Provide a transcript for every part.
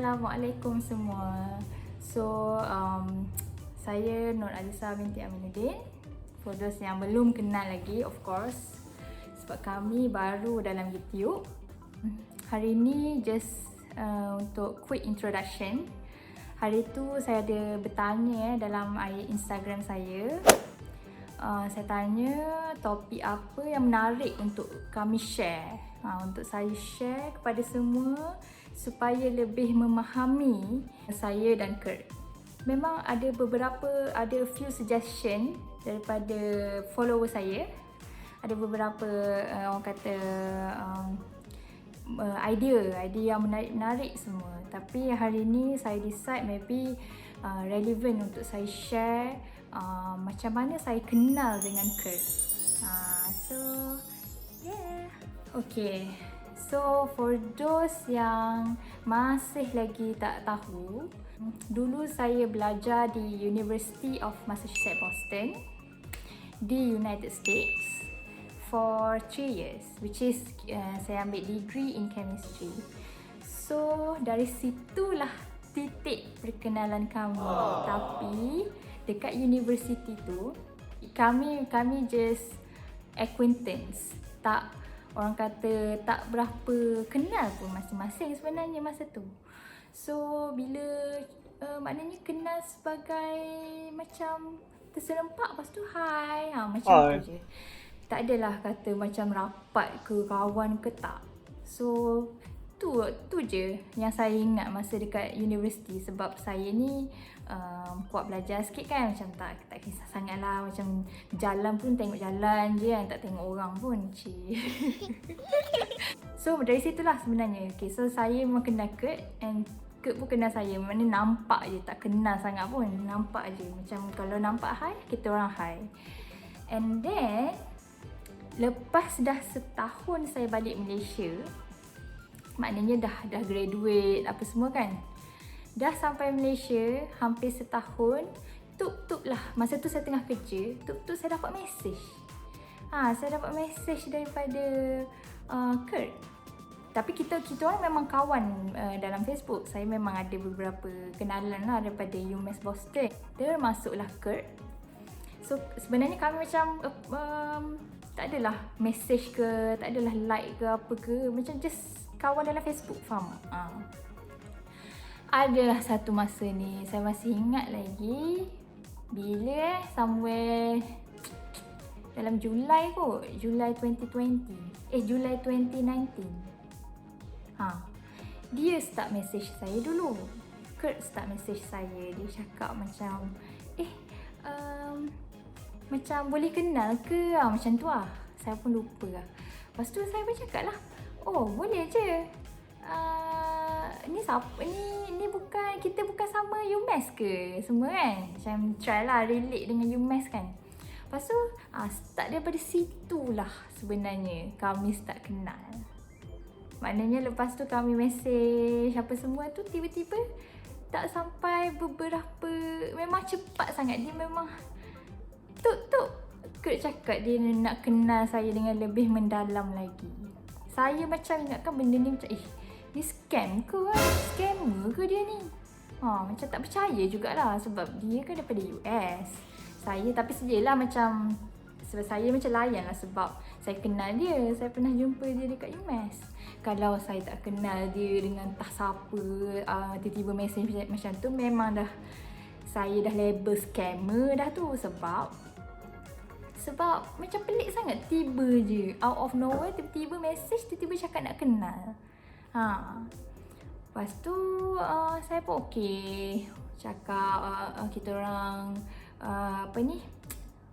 Assalamualaikum semua. Saya Nur Alisa binti Aminuddin. For those yang belum kenal lagi, of course, sebab kami baru dalam YouTube. Hari ni just untuk quick introduction. Hari tu saya ada bertanya dalam Instagram saya. Saya tanya topik apa yang menarik untuk kami share. Untuk saya share kepada semua supaya lebih memahami saya dan Kurt. Memang ada few suggestion daripada follower saya. Ada beberapa orang kata idea yang menarik semua. Tapi hari ni saya decide maybe relevant untuk saya share macam mana saya kenal dengan Kurt. Okay. So for those yang masih lagi tak tahu, dulu saya belajar di University of Massachusetts Boston di United States for 3 years, which is saya ambil degree in chemistry. So dari situlah titik perkenalan kami. Tapi dekat university tu kami just acquaintance, orang kata tak berapa kenal pun masing-masing sebenarnya masa tu. So bila maknanya kenal sebagai macam terserempak, lepas tu hi, macam tu je. Tak adalah kata macam rapat ke kawan ke tak. So tu je yang saya ingat masa dekat universiti. Sebab saya ni kuat belajar sikit kan, macam tak kisah sangat lah. Macam jalan pun tengok jalan je kan, tak tengok orang pun. So dari situlah sebenarnya. Okay, so saya memang kenal Kurt and Kurt pun kenal saya. Maknanya nampak je, tak kenal sangat pun. Nampak je, macam kalau nampak hi, kita orang hi. And then lepas dah setahun saya balik Malaysia, maknanya dah graduate apa semua kan. Dah sampai Malaysia hampir setahun, tup lah. Masa tu saya tengah kerja, tup saya dapat mesej. Saya dapat mesej daripada Kurt. Tapi kita orang memang kawan dalam Facebook. Saya memang ada beberapa kenalan lah daripada UMass Boston. Termasuklah Kurt. So sebenarnya kami macam tak adalah mesej ke, tak adalah like ke apa ke, macam just kawan dalam Facebook, faham? Adalah satu masa ni, saya masih ingat lagi bila somewhere dalam Julai kot, Julai 2019. Dia start message saya dulu. Kurt start message saya. Dia cakap macam macam boleh kenal ke? Macam tu lah. Saya pun lupa lah. Lepas tu saya pun cakap lah, oh boleh je. Ni siapa ni bukan, kita bukan sama UMass ke semua kan? Macam try lah relate dengan UMass kan. Lepas tu start daripada situlah sebenarnya kami start kenal. Maknanya lepas tu kami mesej apa semua tu, tiba-tiba tak sampai beberapa, memang cepat sangat. Dia memang Kurt cakap dia nak kenal saya dengan lebih mendalam lagi. Saya macam ingatkan benda ni macam ni scam ke kan? Scammer ke dia ni? Macam tak percaya jugalah sebab dia kan daripada US. Tapi sejelah macam, sebab saya macam layan lah sebab saya kenal dia. Saya pernah jumpa dia dekat UMass. Kalau saya tak kenal dia dengan entah siapa, tiba-tiba mesej macam tu, memang saya dah label scammer dah tu. Sebab macam pelik sangat, tiba je out of nowhere, tiba-tiba mesej, tiba-tiba cakap nak kenal. Lepas tu saya pun okey, cakap kita orang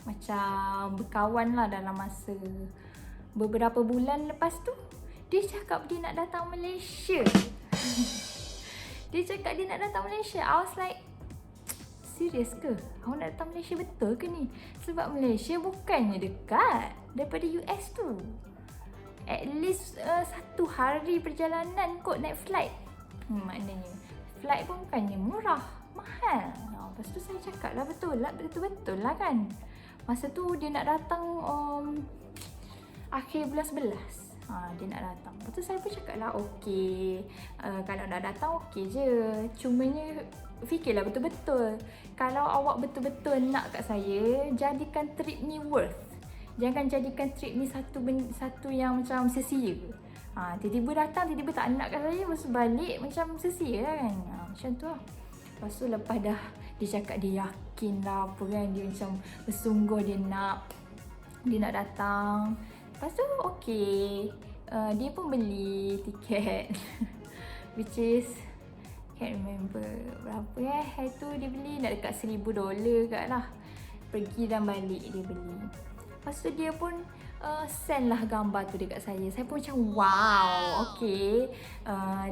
macam berkawan lah dalam masa beberapa bulan. Lepas tu dia cakap dia nak datang Malaysia. Dia cakap dia nak datang Malaysia. I was like, serius ke? Awak nak datang Malaysia betul ke ni? Sebab Malaysia bukannya dekat daripada US tu. At least 1 hari perjalanan kot naik flight. Maknanya flight pun bukannya murah, mahal. Lepas tu saya cakap lah betul lah kan. Masa tu dia nak datang akhir bulan 11. Dia nak datang. Lepas tu saya pun cakap lah okey, kalau nak datang okey je. Cumanya fikirlah betul-betul. Kalau awak betul-betul nak kat saya, jadikan trip ni worth. Jangan jadikan trip ni satu yang macam sia-sia. Tiba-tiba datang, tiba-tiba tak nak kat saya, lepas tu balik macam sia-sia lah kan. Macam tu lah. Lepas tu lepas dah dia cakap dia yakin lah apa kan, dia macam bersungguh dia nak datang. Lepas tu okey, dia pun beli tiket which is can't remember berapa hari tu dia beli, nak dekat $1,000 kat lah. Pergi dan balik dia beli. Lepas tu dia pun send lah gambar tu dekat saya. Saya pun macam wow, okey,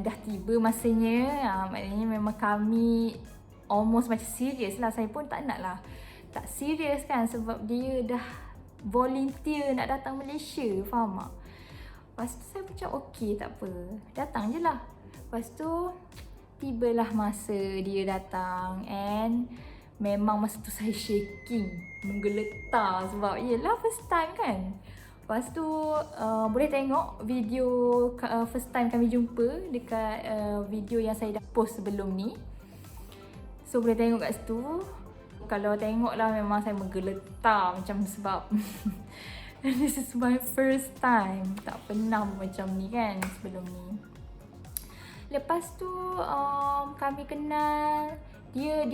dah tiba masanya. Maknanya memang kami almost macam serius lah. Saya pun tak nak lah tak serius kan, sebab dia dah volunteer nak datang Malaysia, faham tak? Lepas tu saya macam okey, tak apa, datang je lah. Lepas tu tibalah masa dia datang, and memang masa tu saya shaking, menggeletar sebab yelah first time kan. Lepas tu boleh tengok video first time kami jumpa dekat video yang saya dah post sebelum ni. So boleh tengok kat situ. Kalau tengok lah memang saya menggeletar macam sebab this is my first time. Tak pernah macam ni kan sebelum ni. Lepas tu kami kenal. Dia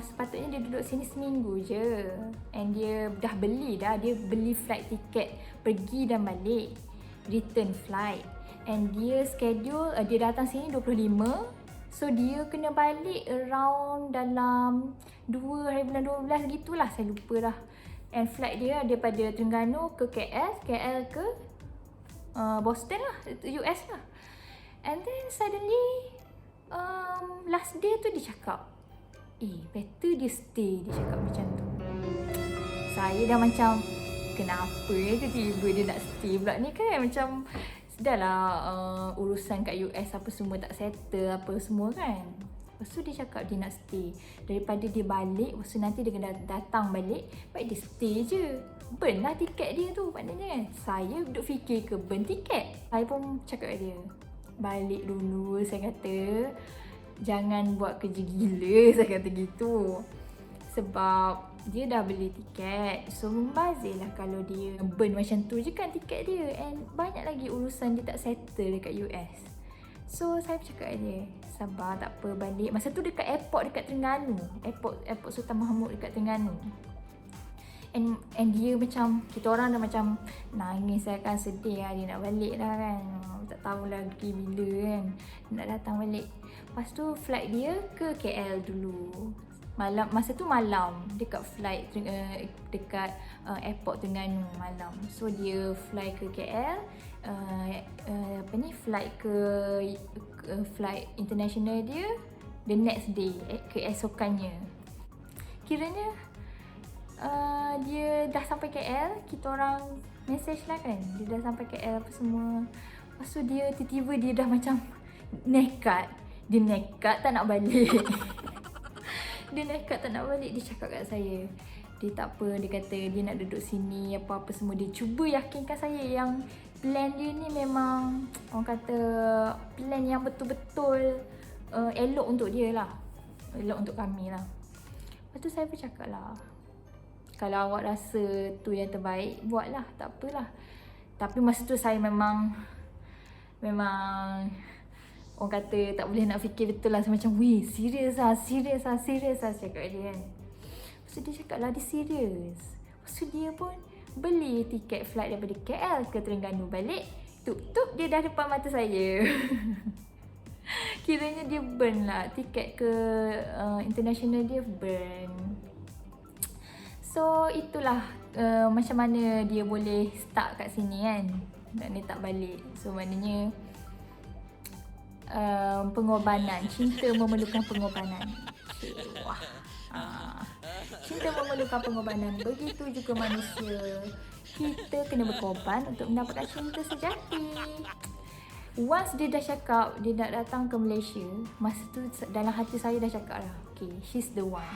sepatutnya dia duduk sini seminggu je. And dia dah beli dah. Dia beli flight ticket pergi dan balik, return flight. And dia schedule, dia datang sini 25. So dia kena balik around dalam 2 hari bulan 12 gitulah, saya lupa dah. And flight dia daripada Terengganu ke KL, KL ke Boston lah, US lah. And then suddenly last day tu dia cakap, better dia stay, dia cakap macam tu. Saya dah macam, kenapa tiba-tiba dia nak stay pula ni kan, macam dah lah urusan kat US apa semua tak settle apa semua kan. Lepas tu dia cakap dia nak stay. Daripada dia balik, lepas tu nanti dia kena datang balik, baik dia stay je. Burn lah tiket dia tu maknanya kan. Saya duduk fikir ke burn tiket. Saya pun cakap kat dia, balik dulu, saya kata. Jangan buat kerja gila, saya kata gitu. Sebab dia dah beli tiket, so membazir lah kalau dia burn macam tu je kan tiket dia. And banyak lagi urusan dia tak settle dekat US. So saya cakap dia, sabar tak apa, balik. Masa tu dekat airport dekat Terengganu, Airport Sultan Mahmud dekat Terengganu. And dia macam, kita orang dah macam nangis lah kan, sedih lah dia nak balik dah kan. Tak tahu lagi bila kan nak datang balik. Lepas tu flight dia ke KL dulu. Malam, masa tu malam, dekat flight dekat airport Terengganu malam. So dia fly ke KL, flight ke flight international dia the next day, keesokannya. Kiranya dia dah sampai KL, kita orang message lah kan, dia dah sampai KL apa semua. Lepas tu dia tiba-tiba dia dah macam nekat tak nak balik. Dia nekat tak nak balik. Dia cakap kat saya, dia tak apa, dia kata dia nak duduk sini apa-apa semua. Dia cuba yakinkan saya yang plan dia ni memang orang kata plan yang betul-betul elok untuk dia lah, elok untuk kami lah. Lepas tu saya pun cakap lah, kalau awak rasa tu yang terbaik, buatlah, tak apalah. Tapi masa tu saya memang orang kata tak boleh nak fikir betul lah. Saya macam, weh, serius lah cakap dia kan. Lepas tu dia cakap lah dia serius. Lepas tu dia pun beli tiket flight daripada KL ke Terengganu balik. Tup dia dah depan mata saya. Kiranya dia burn lah tiket ke international, dia burn. So itulah macam mana dia boleh stuck kat sini kan, dan dia tak balik. So maknanya pengorbanan, cinta memerlukan pengorbanan. Wah. Cinta memerlukan pengorbanan. Begitu juga manusia, kita kena berkorban untuk mendapatkan cinta sejati. Once dia dah cakap dia nak datang ke Malaysia, masa tu dalam hati saya dah cakap lah, okay, she's the one.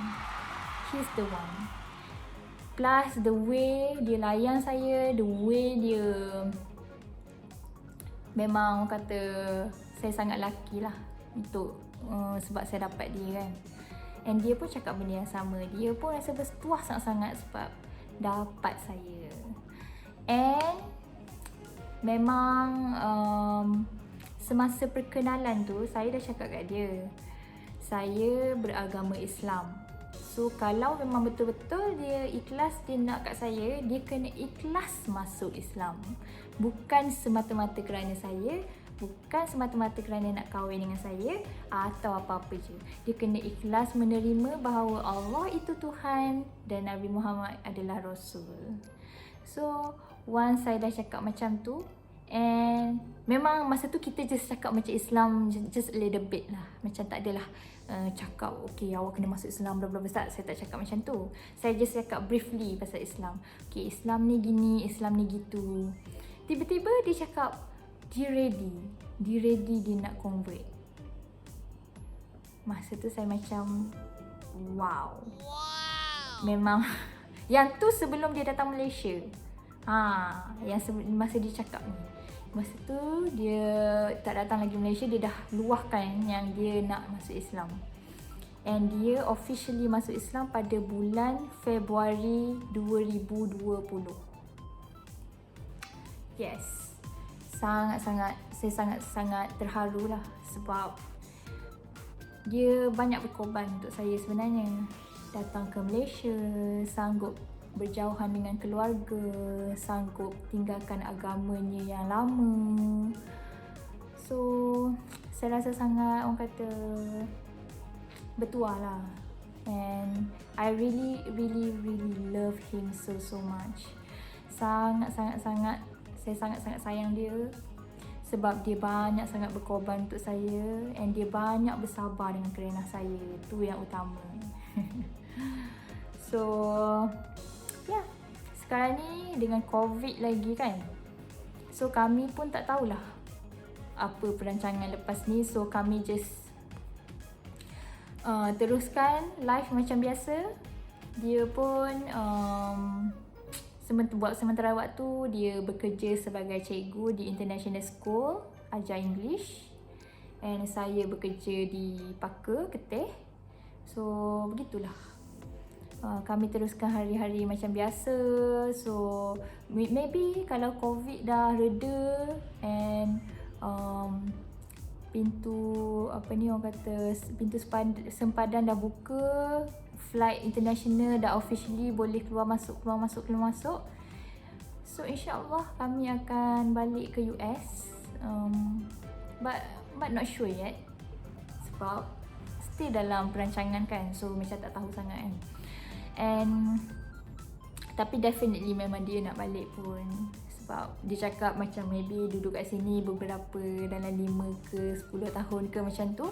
Plus the way dia layan saya, the way dia memang orang kata saya sangat lucky lah untuk sebab saya dapat dia kan. And dia pun cakap benda yang sama. Dia pun rasa berpuas sangat-sangat sebab dapat saya. And memang semasa perkenalan tu saya dah cakap kat dia, saya beragama Islam. So kalau memang betul-betul dia ikhlas, dia nak kat saya, dia kena ikhlas masuk Islam. Bukan semata-mata kerana saya, bukan semata-mata kerana nak kahwin dengan saya atau apa-apa je. Dia kena ikhlas menerima bahawa Allah itu Tuhan dan Nabi Muhammad adalah Rasul. So once saya dah cakap macam tu, and memang masa tu kita just cakap macam Islam just a little bit lah. Macam tak adalah cakap okay awak kena masuk Islam bla bla bla. Saya tak cakap macam tu. Saya just cakap briefly pasal Islam. Okay, Islam ni gini, Islam ni gitu. Tiba-tiba dia cakap dia ready dia nak convert. Masa tu saya macam wow. Memang yang tu sebelum dia datang Malaysia. Yang masa dia cakap ni. Masa tu dia tak datang lagi Malaysia, dia dah luahkan yang dia nak masuk Islam. And dia officially masuk Islam pada bulan Februari 2020. Yes. Saya sangat terharu lah sebab dia banyak berkorban untuk saya sebenarnya. Datang ke Malaysia, sanggup berjauhan dengan keluarga, sanggup tinggalkan agamanya yang lama. So saya rasa sangat orang kata bertuah lah. And I really love him so much. Saya sangat sayang dia sebab dia banyak sangat berkorban untuk saya, and dia banyak bersabar dengan kerana saya. Itu yang utama. So ya, sekarang ni dengan COVID lagi kan, so kami pun tak tahulah apa perancangan lepas ni. So kami just teruskan live macam biasa. Dia pun buat sementara waktu dia bekerja sebagai cikgu di International School, ajar English. And saya bekerja di Paka, Keteh. So begitulah. Kami teruskan hari-hari macam biasa. So maybe kalau COVID dah reda and pintu orang kata pintu sempadan dah buka, flight international dah officially boleh keluar masuk. So insyaAllah kami akan balik ke US. But not sure yet sebab still dalam perancangan kan. So macam tak tahu sangat kan. And tapi definitely memang dia nak balik pun sebab dia cakap macam maybe duduk kat sini beberapa dalam 5 ke 10 tahun ke macam tu,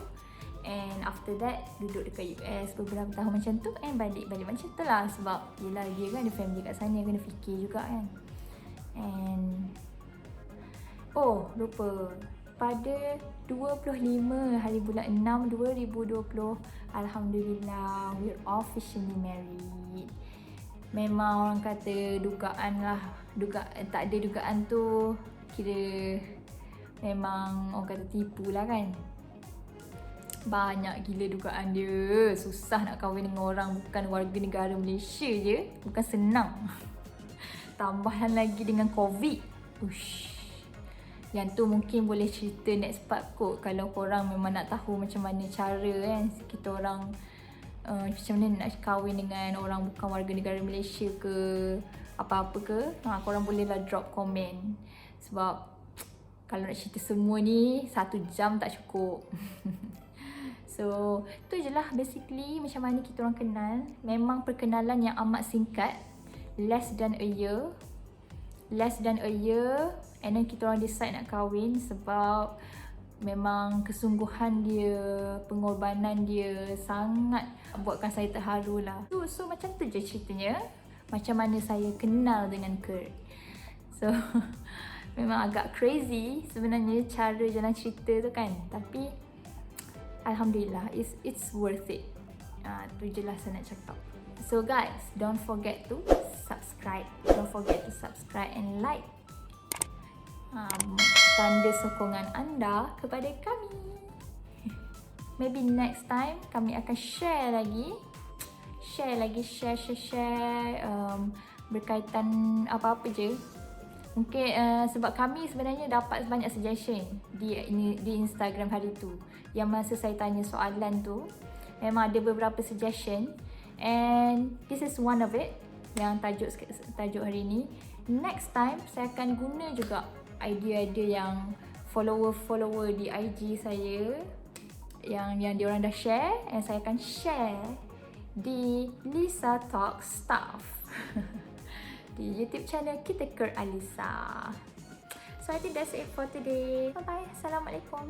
and after that duduk dekat US beberapa tahun macam tu, and balik macam tu lah. Sebab yelah dia kan ada family kat sana, kena fikir juga kan. And lupa, pada 25 hari bulan 6 2020, Alhamdulillah, we're officially married. Memang orang kata dugaan lah, tak ada dugaan tu kira memang orang kata tipu lah kan. Banyak gila dugaan dia. Susah nak kahwin dengan orang bukan warga negara Malaysia je, bukan senang. Tambahan lagi dengan COVID. Yang tu mungkin boleh cerita next part kot, kalau korang memang nak tahu macam mana cara kan kita orang macam mana nak kahwin dengan orang bukan warga negara Malaysia ke apa-apa ke. Korang bolehlah drop komen sebab kalau nak cerita semua ni 1 jam tak cukup. So tu je lah basically macam mana kita orang kenal. Memang perkenalan yang amat singkat, less than a year, and then kita orang decide nak kahwin sebab memang kesungguhan dia, pengorbanan dia sangat buatkan saya terharu lah. So macam tu je ceritanya macam mana saya kenal dengan Kurt. So memang agak crazy sebenarnya cara jalan cerita tu kan, tapi Alhamdulillah it's worth it. Tu je lah saya nak cakap. So guys, don't forget to subscribe and like. tanda sokongan anda kepada kami. Maybe next time kami akan share lagi, berkaitan apa-apa je. Mungkin sebab kami sebenarnya dapat banyak suggestion di Instagram hari tu. Yang masa saya tanya soalan tu, memang ada beberapa suggestion, and this is one of it yang tajuk hari ni. Next time saya akan guna juga idea-idea yang follower di IG saya yang diorang dah share, and saya akan share di Lisa Talk Stuff di YouTube channel kita Ker Alisa. So I think that's it for today. Bye bye. Assalamualaikum.